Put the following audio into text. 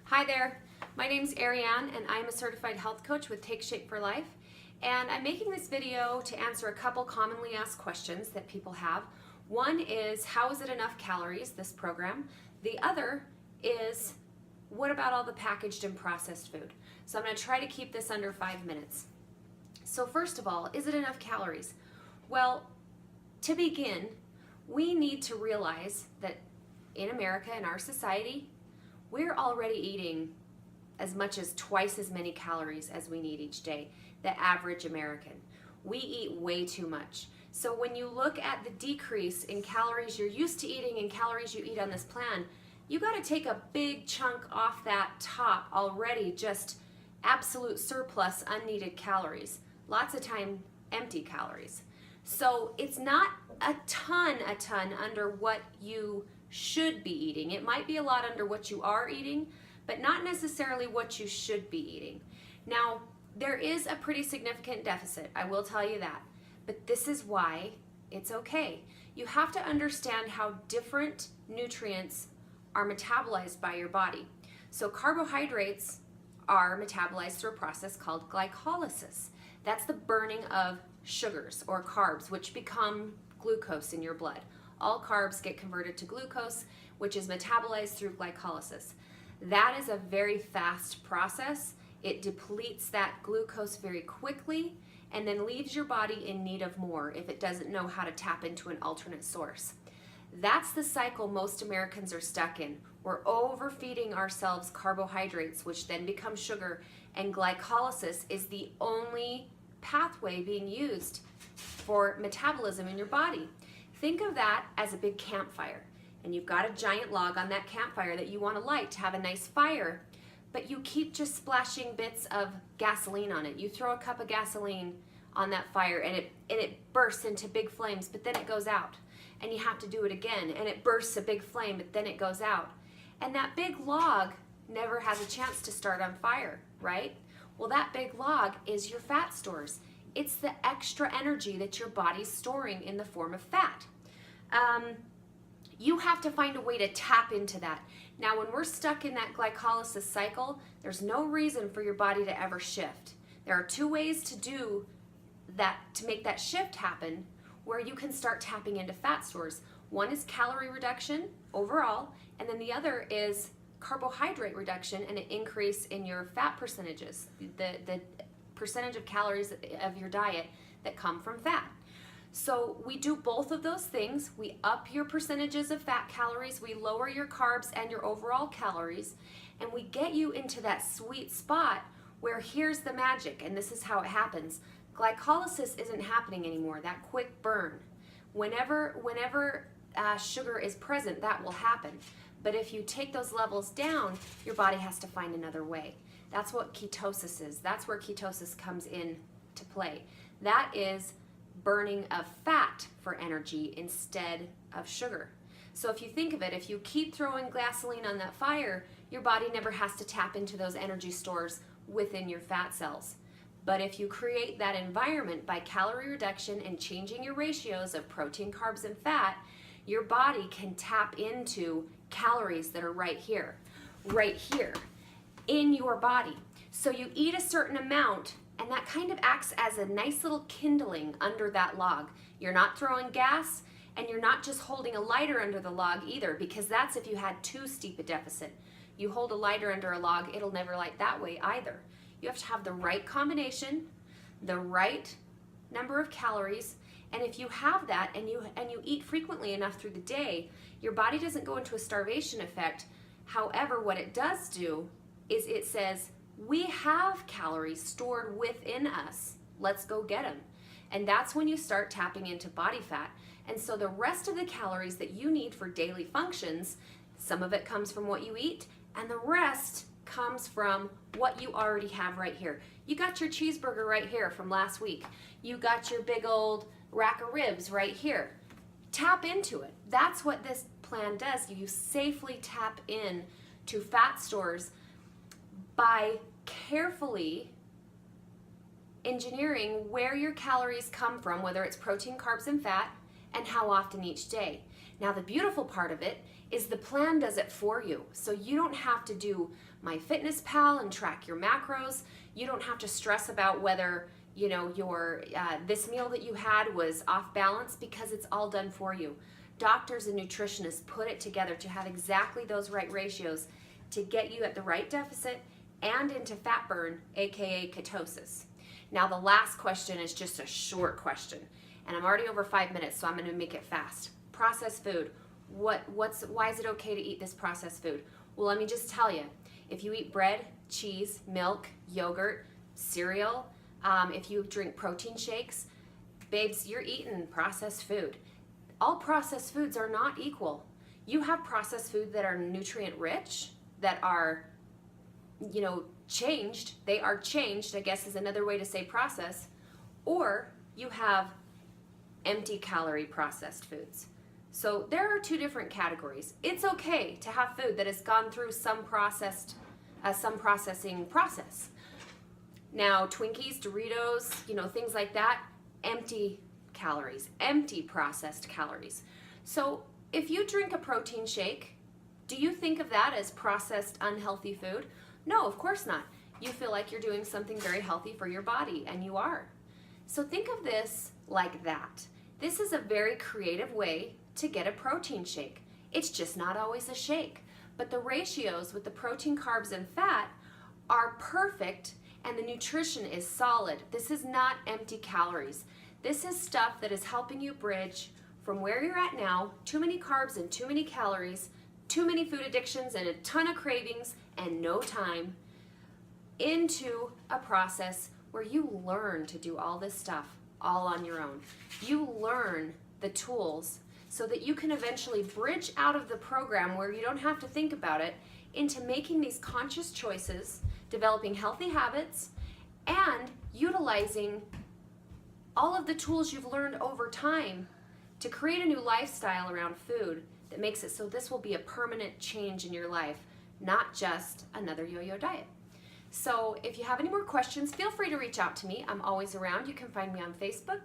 Hi there, my name's Ariane and I'm a certified health coach with Take Shape for Life, and I'm making this video to answer a couple commonly asked questions that people have. One is, how is it enough calories, this program? The other is, what about all the packaged and processed food? So I'm going to try to keep this under 5 minutes. So first of all, is it enough calories? Well, to begin, we need to realize that in America, in our society, we're already eating as much as twice as many calories as we need each day, the average American. We eat way too much. So when you look at the decrease in calories you're used to eating and calories you eat on this plan, you got to take a big chunk off that top already just absolute surplus unneeded calories. Lots of time empty calories. So it's not a ton under what you should be eating. It might be a lot under what you are eating, but not necessarily what you should be eating. Now, there is a pretty significant deficit, I will tell you that, but this is why it's okay. You have to understand how different nutrients are metabolized by your body. So carbohydrates are metabolized through a process called glycolysis. That's the burning of sugars or carbs, which become glucose in your blood. All carbs get converted to glucose, which is metabolized through glycolysis. That is a very fast process. It depletes that glucose very quickly and then leaves your body in need of more if it doesn't know how to tap into an alternate source. That's the cycle most Americans are stuck in. We're overfeeding ourselves carbohydrates, which then become sugar, and glycolysis is the only pathway being used for metabolism in your body. Think of that as a big campfire, and you've got a giant log on that campfire that you want to light to have a nice fire, but you keep just splashing bits of gasoline on it. You throw a cup of gasoline on that fire and it bursts into big flames, but then it goes out, and you have to do it again, and it bursts a big flame, but then it goes out. And that big log never has a chance to start on fire, right? Well, that big log is your fat stores. It's the extra energy that your body's storing in the form of fat. You have to find a way to tap into that. Now, when we're stuck in that glycolysis cycle, there's no reason for your body to ever shift. There are two ways to do that, to make that shift happen, where you can start tapping into fat stores. One is calorie reduction overall, and then the other is carbohydrate reduction and an increase in your fat percentages, the percentage of calories of your diet that come from fat. So we do both of those things. We up your percentages of fat calories, we lower your carbs and your overall calories, and we get you into that sweet spot where here's the magic, and this is how it happens. Glycolysis isn't happening anymore, that quick burn. Whenever sugar is present, that will happen. But if you take those levels down, your body has to find another way. That's what ketosis is. That's where ketosis comes in to play. That is burning of fat for energy instead of sugar. So if you think of it, if you keep throwing gasoline on that fire, your body never has to tap into those energy stores within your fat cells. But if you create that environment by calorie reduction and changing your ratios of protein, carbs, and fat, your body can tap into calories that are right here in your body. So you eat a certain amount, and that kind of acts as a nice little kindling under that log. You're not throwing gas, and you're not just holding a lighter under the log either, because that's if you had too steep a deficit. You hold a lighter under a log, it'll never light that way either. You have to have the right combination, the right number of calories, and if you have that and you eat frequently enough through the day, your body doesn't go into a starvation effect. However, what it does do is it says, we have calories stored within us. Let's go get them. And that's when you start tapping into body fat. And so the rest of the calories that you need for daily functions, some of it comes from what you eat, and the rest comes from what you already have right here. You got your cheeseburger right here from last week. You got your big old rack of ribs right here. Tap into it. That's what this plan does. You safely tap in to fat stores by carefully engineering where your calories come from, whether it's protein, carbs, and fat, and how often each day. Now the beautiful part of it is the plan does it for you. So you don't have to do MyFitnessPal and track your macros. You don't have to stress about whether your this meal that you had was off balance, because it's all done for you. Doctors and nutritionists put it together to have exactly those right ratios to get you at the right deficit and into fat burn, aka ketosis. Now the last question is just a short question, and I'm already over 5 minutes, so I'm going to make it fast. Processed food. Why is it okay to eat this processed food? Well, let me just tell you. If you eat bread, cheese, milk, yogurt, cereal, if you drink protein shakes, babes, you're eating processed food. All processed foods are not equal. You have processed food that are nutrient rich, that are, changed. They are changed, I guess is another way to say process. Or you have empty calorie processed foods. So there are two different categories. It's okay to have food that has gone through some processing process. Now, Twinkies, Doritos, things like that, empty calories, empty processed calories. So if you drink a protein shake, do you think of that as processed, unhealthy food? No, of course not. You feel like you're doing something very healthy for your body, and you are. So think of this like that. This is a very creative way to get a protein shake. It's just not always a shake, but the ratios with the protein, carbs, and fat are perfect, and the nutrition is solid. This is not empty calories. This is stuff that is helping you bridge from where you're at now, too many carbs and too many calories, too many food addictions and a ton of cravings and no time, into a process where you learn to do all this stuff all on your own. You learn the tools so that you can eventually bridge out of the program where you don't have to think about it into making these conscious choices, developing healthy habits, and utilizing all of the tools you've learned over time to create a new lifestyle around food that makes it so this will be a permanent change in your life, not just another yo-yo diet. So if you have any more questions, feel free to reach out to me. I'm always around. You can find me on Facebook.